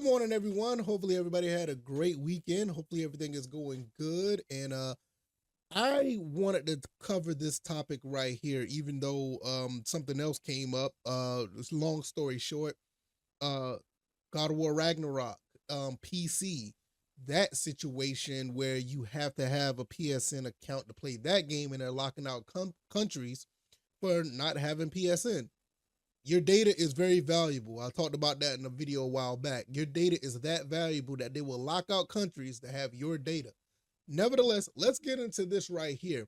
Good morning, everyone. Hopefully, everybody had a great weekend. Hopefully, everything is going good. And I wanted to cover this topic right here, even though something else came up. Long story short, uh, God of War Ragnarok, PC, that situation where you have to have a PSN account to play that game, and they're locking out countries for not having PSN. Your data is very valuable. I talked about that in a video a while back. Your data is that valuable that they will lock out countries that have your data. Nevertheless, let's get into this right here.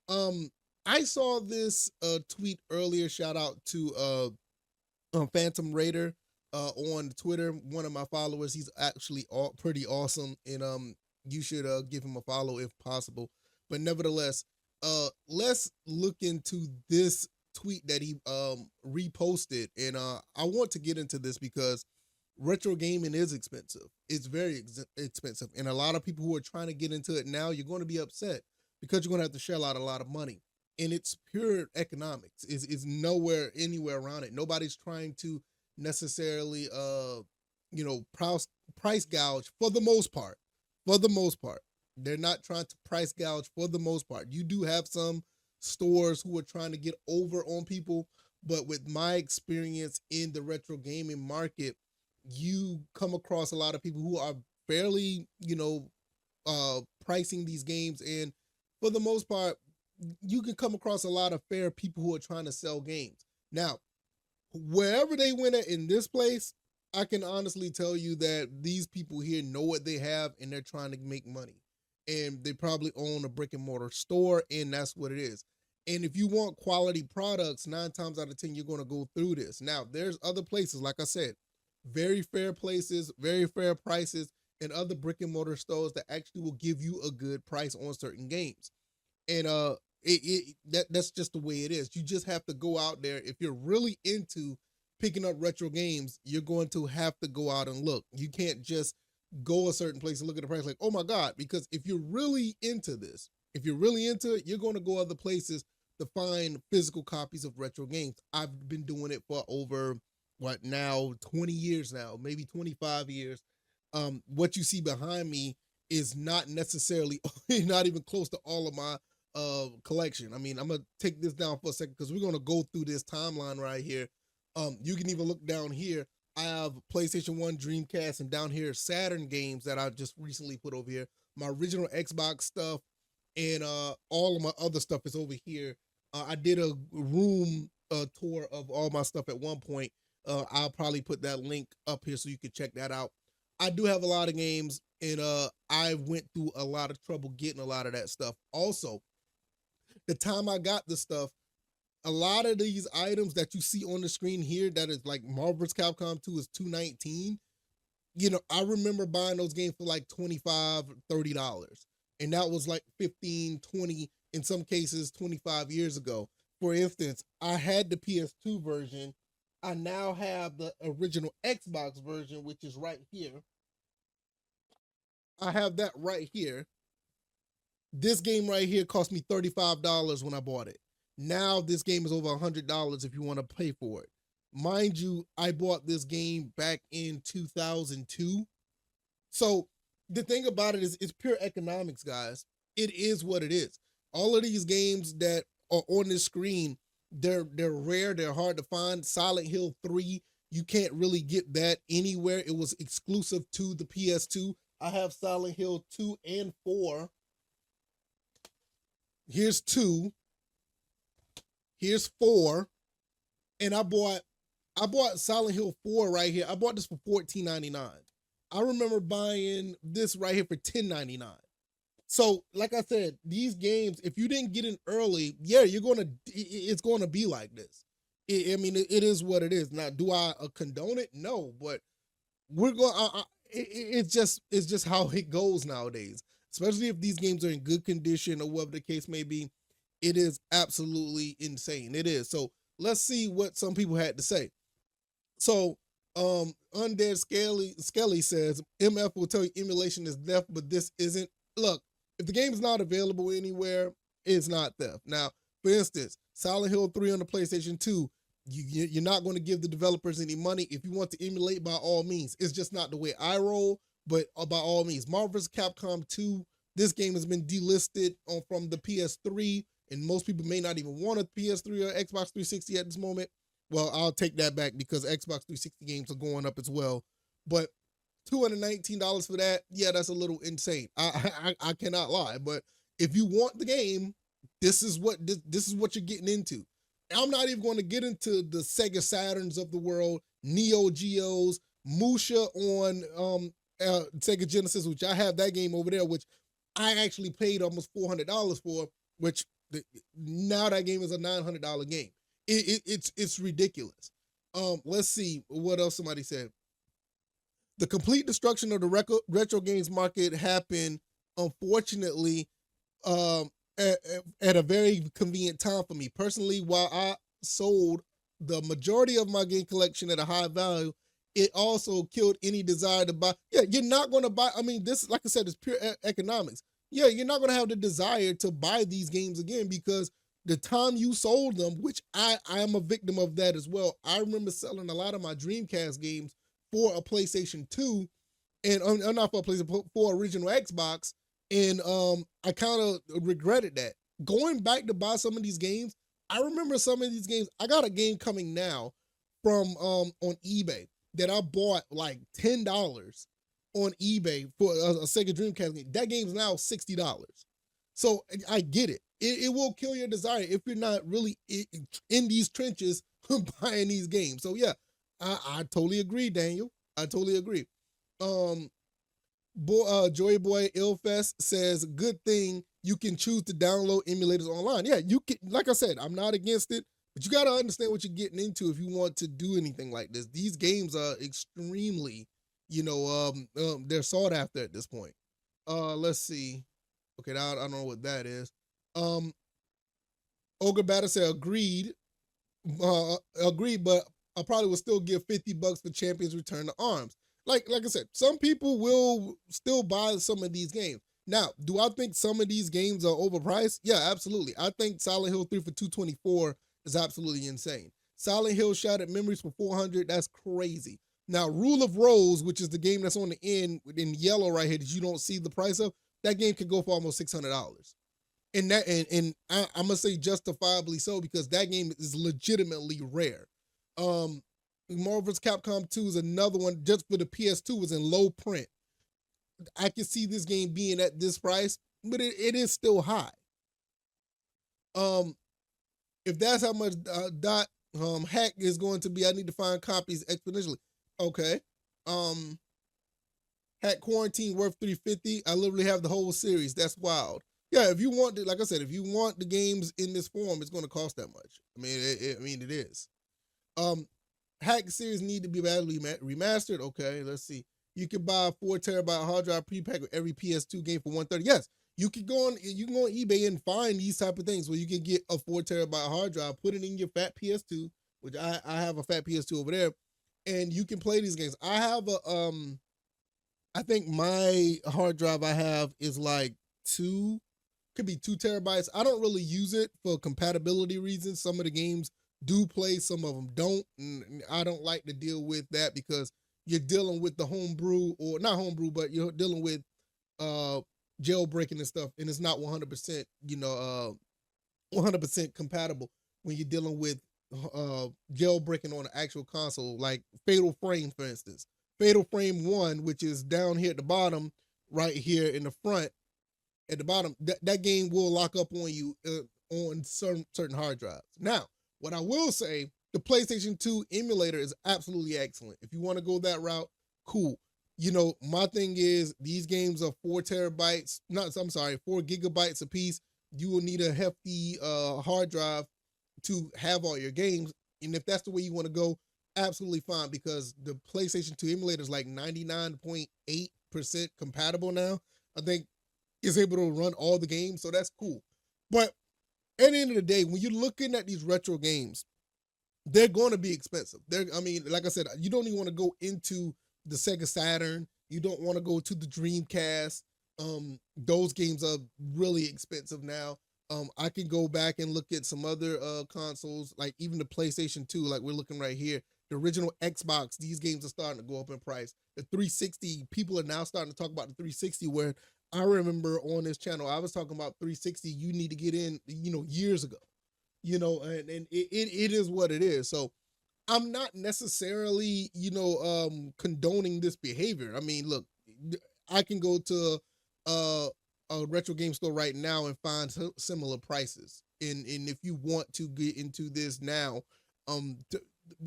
Um, I saw this tweet earlier. Shout out to Phantom Raider on Twitter. One of my followers. He's actually pretty awesome, and you should give him a follow if possible. But nevertheless, let's look into this tweet that he reposted, and I want to get into this because retro gaming is expensive. It's very expensive, and a lot of people who are trying to get into it now, you're going to be upset because you're going to have to shell out a lot of money, and it's pure economics. Is nowhere anywhere around it. Nobody's trying to necessarily price gouge for the most part. For the most part, they're not trying to price gouge for the most part. You do have some stores who are trying to get over on people, but with my experience in the retro gaming market, you come across a lot of people who are fairly, pricing these games, and for the most part, you can come across a lot of fair people who are trying to sell games. Now, wherever they went at in this place, I can honestly tell you that these people here know what they have and they're trying to make money. And they probably own a brick and mortar store, and that's what it is. And if you want quality products, 9 times out of 10, you're going to go through this. Now, there's other places, like I said, very fair places, very fair prices, and other brick and mortar stores that actually will give you a good price on certain games. And that's just the way it is. You just have to go out there. If you're really into picking up retro games, you're going to have to go out and look. You can't just go a certain place and look at the price like, oh my God, because if you're really into this, if you're really into it, you're going to go other places to find physical copies of retro games. I've been doing it for over what now 20 years now, maybe 25 years. What you see behind me is not necessarily not even close to all of my collection. I mean, I'm gonna take this down for a second because we're gonna go through this timeline right here. You can even look down here. I have PlayStation 1, Dreamcast, and down here Saturn games that I just recently put over here. My original Xbox stuff and all of my other stuff is over here. I did a room tour of all my stuff at one point. I'll probably put that link up here so you can check that out. I do have a lot of games, and I went through a lot of trouble getting a lot of that stuff. Also, the time I got the stuff, a lot of these items that you see on the screen here, that is like Marvel vs. Capcom 2 is $219. I remember buying those games for like $25, $30. And that was like 15, 20, in some cases 25 years ago. For instance, I had the PS2 version. I now have the original Xbox version, which is right here. I have that right here. This game right here cost me $35 when I bought it. Now this game is over $100 if you want to pay for it. Mind you, I bought this game back in 2002. So the thing about it is it's pure economics, guys. It is what it is. All of these games that are on this screen, they're rare, they're hard to find. Silent Hill 3, you can't really get that anywhere. It was exclusive to the PS2. I have Silent Hill 2 and 4. Here's 2. Here's 4. And I bought Silent Hill 4 right here. I bought this for $14.99. I remember buying this right here for $10.99. So, like I said, these games, if you didn't get in early, yeah, it's gonna be like this. It is what it is. Now, do I condone it? No, but we're going. It's just how it goes nowadays. Especially if these games are in good condition or whatever the case may be, it is absolutely insane. It is. So let's see what some people had to say. So, Undead Skelly says MF will tell you emulation is theft, but this isn't. Look, if the game is not available anywhere, it's not theft. Now, for instance, Silent Hill 3 on the PlayStation 2, You're not going to give the developers any money. If you want to emulate, by all means. It's just not the way I roll, but by all means. Marvel vs. Capcom 2, this game has been delisted from the PS3, and most people may not even want a PS3 or Xbox 360 at this moment. Well, I'll take that back because Xbox 360 games are going up as well. But $219 for that, yeah, that's a little insane. I cannot lie. But if you want the game, this is what you're getting into. I'm not even going to get into the Sega Saturns of the world, Neo Geos, Musha on Sega Genesis, which I have that game over there, which I actually paid almost $400 for, which now that game is a $900 game. It's ridiculous. Let's see what else somebody said. The complete destruction of the retro games market happened, unfortunately, at a very convenient time for me. Personally, while I sold the majority of my game collection at a high value, it also killed any desire to buy. Yeah, you're not going to buy. I mean, this, like I said, is pure economics. Yeah, you're not going to have the desire to buy these games again because the time you sold them, which I am a victim of that as well. I remember selling a lot of my Dreamcast games for a PlayStation 2 and not for a PlayStation, for original Xbox. And I kind of regretted that. Going back to buy some of these games, I remember some of these games. I got a game coming now from on eBay that I bought like $10 on eBay for a Sega Dreamcast game. That game's now $60. So I get it. It will kill your desire if you're not really in these trenches buying these games. So yeah, I totally agree, Daniel. I totally agree. Joy Boy Illfest says, good thing you can choose to download emulators online. Yeah, you can. Like I said, I'm not against it, but you got to understand what you're getting into if you want to do anything like this. These games are extremely, they're sought after at this point. Let's see. Okay, now I don't know what that is. Ogre Batter said, agreed, but I probably would still give $50 for Champions Return to Arms. Like I said, some people will still buy some of these games. Now, do I think some of these games are overpriced? Yeah, absolutely. I think Silent Hill 3 for $224 is absolutely insane. Silent Hill Shattered Memories for $400, that's crazy. Now, Rule of Rose, which is the game that's on the end in yellow right here that you don't see the price of, that game could go for almost $600. And I'm gonna say justifiably so because that game is legitimately rare. Marvel vs. Capcom 2 is another one just for the PS2 was in low print. I can see this game being at this price, but it is still high. If that's how much hack is going to be, I need to find copies exponentially. Okay. Hack Quarantine worth $350. I literally have the whole series. That's wild. Yeah, if you want to, like I said, if you want the games in this form, it's going to cost that much. I mean, it is. Hack series need to be badly remastered. Okay, let's see. You can buy a 4 terabyte hard drive prepack with every PS2 game for $130. Yes, you can go on eBay and find these type of things where you can get a 4 terabyte hard drive, put it in your fat PS2, which I have a fat PS2 over there, and you can play these games. I have I think my hard drive I have is like could be 2 terabytes. I don't really use it for compatibility reasons. Some of the games do play, some of them don't. And I don't like to deal with that because you're dealing with the homebrew, or not homebrew, but you're dealing with jailbreaking and stuff, and it's not 100%, 100% compatible when you're dealing with jailbreaking on an actual console, like Fatal Frame, for instance. Fatal Frame 1, which is down here at the bottom, right here in the front, at the bottom, that game will lock up on you on certain hard drives. Now, what I will say, the PlayStation 2 emulator is absolutely excellent. If you want to go that route, cool. My thing is these games are 4 gigabytes a piece. You will need a hefty hard drive to have all your games. And if that's the way you want to go, absolutely fine, because the PlayStation 2 emulator is like 99.8% compatible now. I think it's able to run all the games, so that's cool. But at the end of the day, when you're looking at these retro games, they're going to be expensive. Like I said, you don't even want to go into the Sega Saturn. You don't want to go to the Dreamcast. Those games are really expensive now. I can go back and look at some other consoles, like even the PlayStation 2, like we're looking right here. The original Xbox, these games are starting to go up in price. The 360, people are now starting to talk about the 360, where I remember on this channel, I was talking about 360, you need to get in, years ago. And it is what it is. So I'm not necessarily, condoning this behavior. I mean, look, I can go to a retro game store right now and find similar prices. And if you want to get into this now,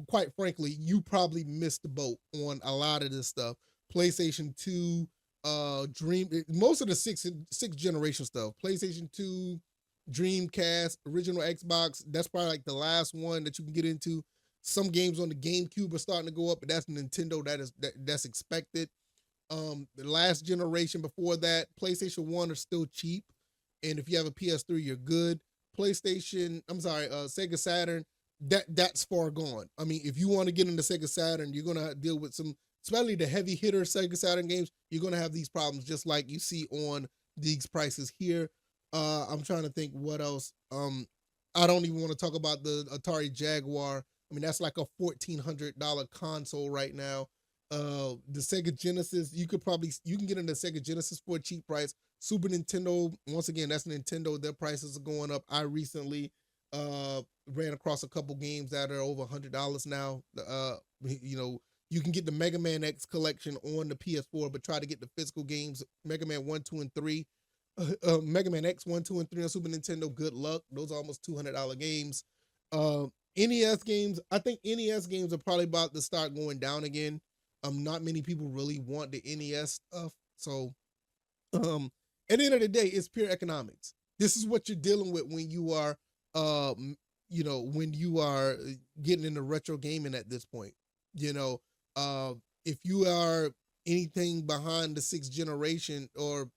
quite frankly, you probably missed the boat on a lot of this stuff. PlayStation 2, most of the sixth generation stuff. PlayStation 2, Dreamcast, original Xbox. That's probably like the last one that you can get into. Some games on the GameCube are starting to go up, but that's Nintendo. That's expected. The last generation before that, PlayStation 1 are still cheap. And if you have a PS3, you're good. Sega Saturn, that's far gone. I mean, if you want to get into Sega Saturn, you're gonna deal with some, especially the heavy hitter Sega Saturn games, you're gonna have these problems just like you see on these prices here. I'm trying to think what else. I don't even want to talk about the Atari Jaguar. I mean, that's like a $1,400 console right now. The Sega Genesis, you can get into Sega Genesis for a cheap price. Super Nintendo, once again, that's Nintendo. Their prices are going up. I recently ran across a couple games that are over $100 now. You can get the Mega Man X collection on the PS4, but try to get the physical games, Mega Man 1, 2, and 3. Mega Man X 1, 2, and 3 on Super Nintendo. Good luck. Those are almost $200 games. NES games, I think NES games are probably about to start going down again. Not many people really want the NES stuff. So, at the end of the day, it's pure economics. This is what you're dealing with when you are, when you are getting into retro gaming at this point. If you are anything behind the sixth generation, or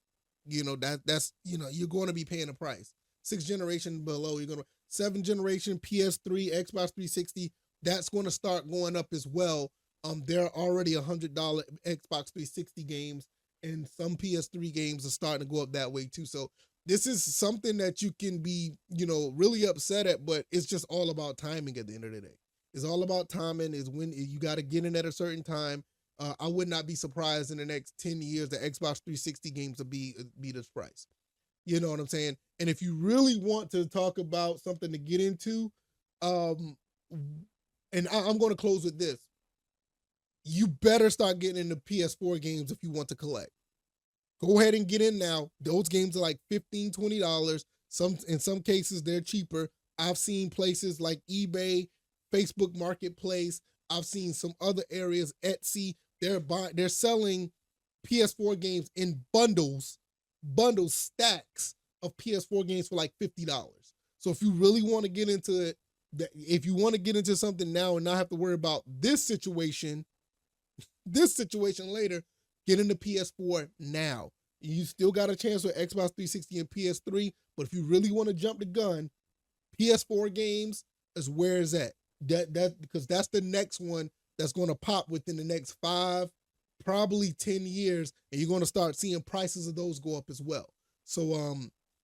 that's you're going to be paying a price. Sixth generation below, you're gonna seventh generation PS3, Xbox 360. That's going to start going up as well. There are already $100 Xbox 360 games, and some PS3 games are starting to go up that way too. So this is something that you can be, really upset at, but it's just all about timing at the end of the day. It's all about timing. Is when you got to get in at a certain time. I would not be surprised in the next 10 years that Xbox 360 games will be this price. You know what I'm saying? And if you really want to talk about something to get into, and I'm going to close with this. You better start getting into PS4 games if you want to collect. Go ahead and get in now. Those games are like $15, $20. In some cases, they're cheaper. I've seen places like eBay, Facebook Marketplace. I've seen some other areas, Etsy. They're selling PS4 games in bundles, stacks of PS4 games for like $50. So if you really want to get into it, if you want to get into something now and not have to worry about this situation later, get into PS4 now. You still got a chance with Xbox 360 and PS3, but if you really want to jump the gun, PS4 games is where it's at. That because that's the next one that's going to pop within the next 5, probably 10 years, and you're going to start seeing prices of those go up as well. So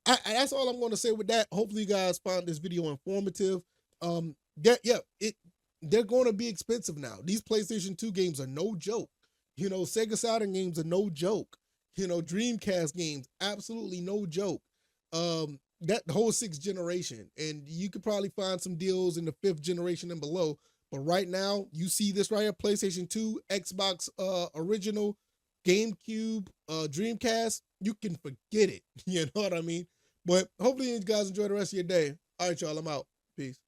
that's all I'm going to say with that. Hopefully you guys found this video informative. They're going to be expensive now. These PlayStation 2 games are no joke. Sega Saturn games are no joke. Dreamcast games, absolutely no joke. That whole sixth generation, and you could probably find some deals in the fifth generation and below. But right now, you see this right here: PlayStation 2, Xbox original, GameCube, Dreamcast. You can forget it. You know what I mean? But hopefully you guys enjoy the rest of your day. All right, y'all, I'm out. Peace.